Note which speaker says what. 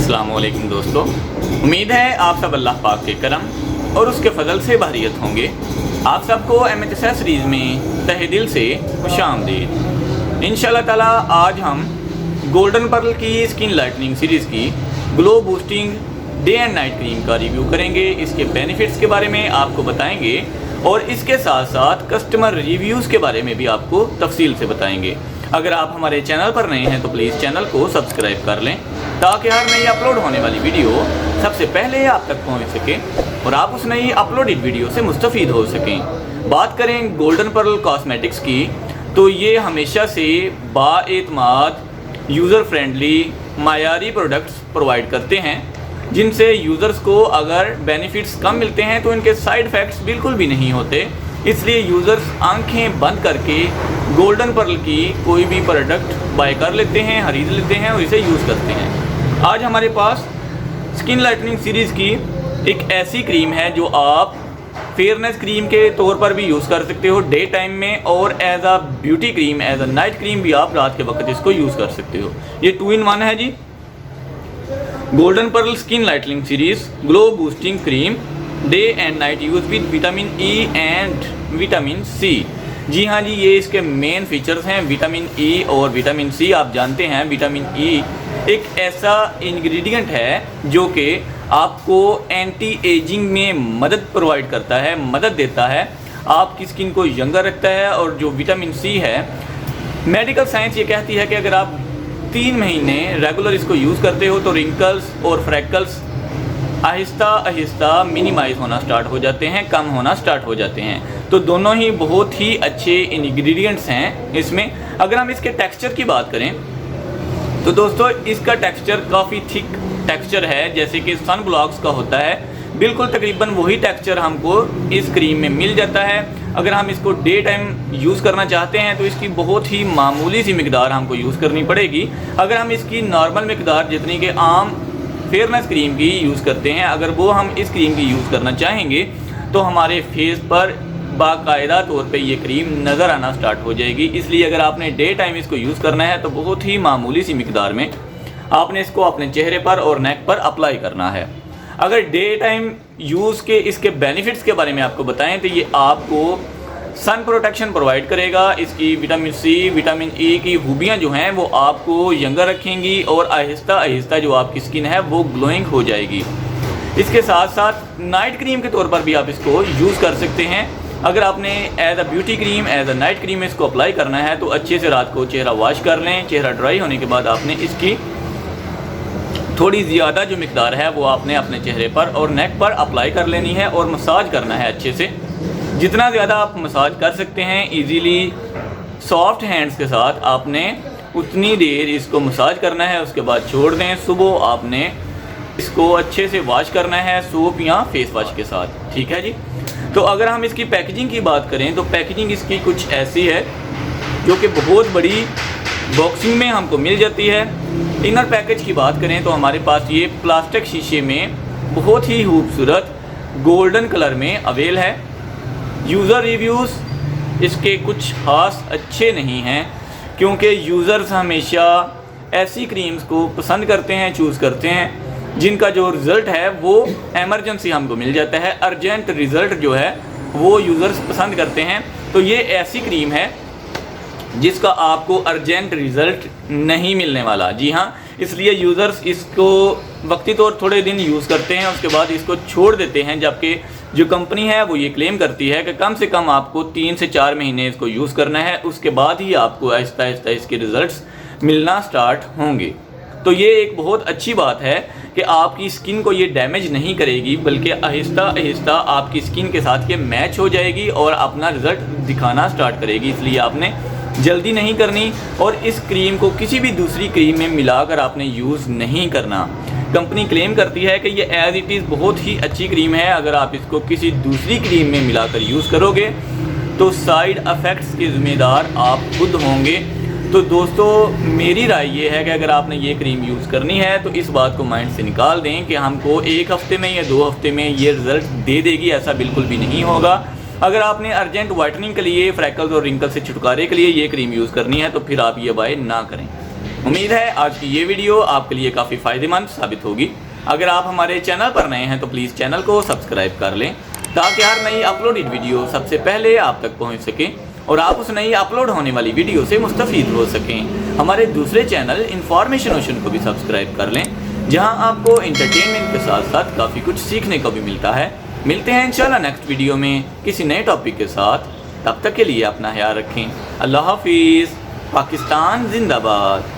Speaker 1: अस्सलामुअलैकुम दोस्तों, उम्मीद है आप सब अल्लाह पाक के करम और उसके फजल से बहरियत होंगे। आप सबको MHSS सीरीज़ में तहे दिल से खुशामदीद। इंशाअल्लाह ताला आज हम गोल्डन पर्ल की स्किन लाइटनिंग सीरीज़ की glow boosting day and night cream का रिव्यू करेंगे। इसके बेनिफिट्स के बारे में आपको बताएंगे और इसके साथ साथ कस्टमर रिव्यूज़ के बारे में भी आपको तफसील से बताएंगे। अगर आप हमारे चैनल पर नए हैं तो प्लीज़ चैनल को सब्सक्राइब कर लें ताकि हर नई अपलोड होने वाली वीडियो सबसे पहले आप तक पहुंच सके और आप उस नई अपलोडेड वीडियो से मुस्तफ़ीद हो सकें। बात करें गोल्डन पर्ल कॉस्मेटिक्स की तो ये हमेशा से बाएतमाद, यूज़र फ्रेंडली, मायारी प्रोडक्ट्स प्रोवाइड करते हैं जिनसे यूज़र्स को अगर बेनिफिट्स कम मिलते हैं तो इनके साइड इफ़ेक्ट्स बिल्कुल भी नहीं होते। इसलिए यूज़र्स आंखें बंद करके गोल्डन पर्ल की कोई भी प्रोडक्ट बाय कर लेते हैं, खरीद लेते हैं और इसे यूज़ करते हैं। आज हमारे पास स्किन लाइटनिंग सीरीज़ की एक ऐसी क्रीम है जो आप फेयरनेस क्रीम के तौर पर भी यूज़ कर सकते हो डे टाइम में, और as a beauty cream, as a night cream भी आप रात के वक्त इसको यूज़ कर सकते हो। ये 2 in 1 है जी। Golden pearl skin lightening series glow boosting cream day and night use with vitamin E and vitamin C. जी हाँ जी, ये इसके मेन फीचर्स हैं विटामिन ई और विटामिन सी। आप जानते हैं विटामिन ई एक ऐसा इंग्रेडिएंट है जो कि आपको एंटी एजिंग में मदद प्रोवाइड करता है, मदद देता है, आपकी स्किन को यंगर रखता है। और जो विटामिन सी है, मेडिकल साइंस ये कहती है कि अगर आप 3 महीने रेगुलर इसको यूज़ करते हो तो रिंकल्स और फ्रैकल्स आहिस्ता आहिस्ता मिनिमाइज़ होना स्टार्ट हो जाते हैं, कम होना स्टार्ट हो जाते हैं। तो दोनों ही बहुत ही अच्छे इंग्रेडिएंट्स हैं इसमें। अगर हम इसके टेक्सचर की बात करें तो दोस्तों इसका टेक्सचर काफ़ी थिक टेक्सचर है, जैसे कि सन ब्लॉक्स का होता है। बिल्कुल तकरीबन वही टेक्सचर हमको इस क्रीम में मिल जाता है। अगर हम इसको डे टाइम यूज़ करना चाहते हैं तो इसकी बहुत ही मामूली सी मिकदार हमको यूज़ करनी पड़ेगी। अगर हम इसकी नॉर्मल मिकदार जितनी कि आम फेयरनेस क्रीम की यूज़ करते हैं, अगर वो हम इस क्रीम की यूज़ करना चाहेंगे तो हमारे फेस पर बाकायदा तौर पे ये क्रीम नज़र आना स्टार्ट हो जाएगी। इसलिए अगर आपने डे टाइम इसको यूज़ करना है तो बहुत ही मामूली सी मिकदार में आपने इसको अपने चेहरे पर और नेक पर अप्लाई करना है। अगर डे टाइम यूज़ के इसके बेनिफिट्स के बारे में आपको बताएं तो ये आपको सन प्रोटेक्शन प्रोवाइड करेगा। इसकी विटामिन सी, विटामिन ई की खूबियाँ जो हैं वो आपको यंगर रखेंगी और आहिस्ता आहिस्ता जो आपकी स्किन है वो ग्लोइंग हो जाएगी। इसके साथ साथ नाइट क्रीम के तौर पर भी आप इसको यूज़ कर सकते हैं। अगर आपने as a beauty cream, as a night cream इसको अप्लाई करना है तो अच्छे से रात को चेहरा वॉश कर लें। चेहरा ड्राई होने के बाद आपने इसकी थोड़ी ज़्यादा जो मिकदार है वो आपने अपने चेहरे पर और नेक पर अप्लाई कर लेनी है और मसाज करना है अच्छे से। जितना ज़्यादा आप मसाज कर सकते हैं इजीली सॉफ्ट हैंड्स के साथ आपने उतनी देर इसको मसाज करना है। उसके बाद छोड़ दें। सुबह आपने इसको अच्छे से वॉश करना है सोप या फेस वॉश के साथ, ठीक है जी। तो अगर हम इसकी पैकेजिंग की बात करें तो पैकेजिंग इसकी कुछ ऐसी है जो कि बहुत बड़ी बॉक्सिंग में हमको मिल जाती है। इनर पैकेज की बात करें तो हमारे पास ये प्लास्टिक शीशे में बहुत ही खूबसूरत गोल्डन कलर में अवेल है। यूज़र रिव्यूज़ इसके कुछ ख़ास अच्छे नहीं हैं क्योंकि यूज़र्स हमेशा ऐसी क्रीम्स को पसंद करते हैं, चूज़ करते हैं जिनका जो रिज़ल्ट है वो एमरजेंसी हमको मिल जाता है। अर्जेंट रिज़ल्ट जो है वो यूज़र्स पसंद करते हैं। तो ये ऐसी क्रीम है जिसका आपको अर्जेंट रिज़ल्ट नहीं मिलने वाला। जी हाँ, इसलिए यूज़र्स इसको वक्ती तौर थोड़े दिन यूज़ करते हैं, उसके बाद इसको छोड़ देते हैं। जबकि जो कंपनी है वो ये क्लेम करती है कि कम से कम आपको 3 से 4 महीने इसको यूज़ करना है, उसके बाद ही आपको आहिस्ता आहिस्ता इसके रिज़ल्ट्स मिलना स्टार्ट होंगे। तो ये एक बहुत अच्छी बात है कि आपकी स्किन को ये डैमेज नहीं करेगी, बल्कि आहिस्ता आहिस्ता आपकी स्किन के साथ ये मैच हो जाएगी और अपना रिज़ल्ट दिखाना स्टार्ट करेगी। इसलिए आपने जल्दी नहीं करनी और इस क्रीम को किसी भी दूसरी क्रीम में मिलाकर आपने यूज़ नहीं करना। कंपनी क्लेम करती है कि ये एज़ इट इज़ बहुत ही अच्छी क्रीम है। अगर आप इसको किसी दूसरी क्रीम में मिलाकर यूज़ करोगे तो साइड इफ़ेक्ट्स के ज़िम्मेदार आप खुद होंगे। तो दोस्तों मेरी राय ये है कि अगर आपने ये क्रीम यूज़ करनी है तो इस बात को माइंड से निकाल दें कि हमको 1 हफ़्ते में या 2 हफ़्ते में ये रिज़ल्ट दे देगी, ऐसा बिल्कुल भी नहीं होगा। अगर आपने अर्जेंट वाइटनिंग के लिए, फ्रैकल्स और रिंकल से छुटकारे के लिए ये क्रीम यूज़ करनी है तो फिर आप ये बाय ना करें। उम्मीद है आज की ये वीडियो आपके लिए काफ़ी फ़ायदेमंद साबित होगी। अगर आप हमारे चैनल पर नए हैं तो प्लीज़ चैनल को सब्सक्राइब कर लें ताकि हर नई अपलोडेड वीडियो सबसे पहले आप तक पहुंच सके और आप उस नई अपलोड होने वाली वीडियो से मुस्तफ़ीद हो सकें। हमारे दूसरे चैनल इन्फॉर्मेशन ओशन को भी सब्सक्राइब कर लें जहां आपको एंटरटेनमेंट के साथ साथ काफ़ी कुछ सीखने को भी मिलता है। मिलते हैं इंशाल्लाह नेक्स्ट वीडियो में किसी नए टॉपिक के साथ। तब तक के लिए अपना ख्याल रखें। अल्लाह हाफिज़। पाकिस्तान जिंदाबाद।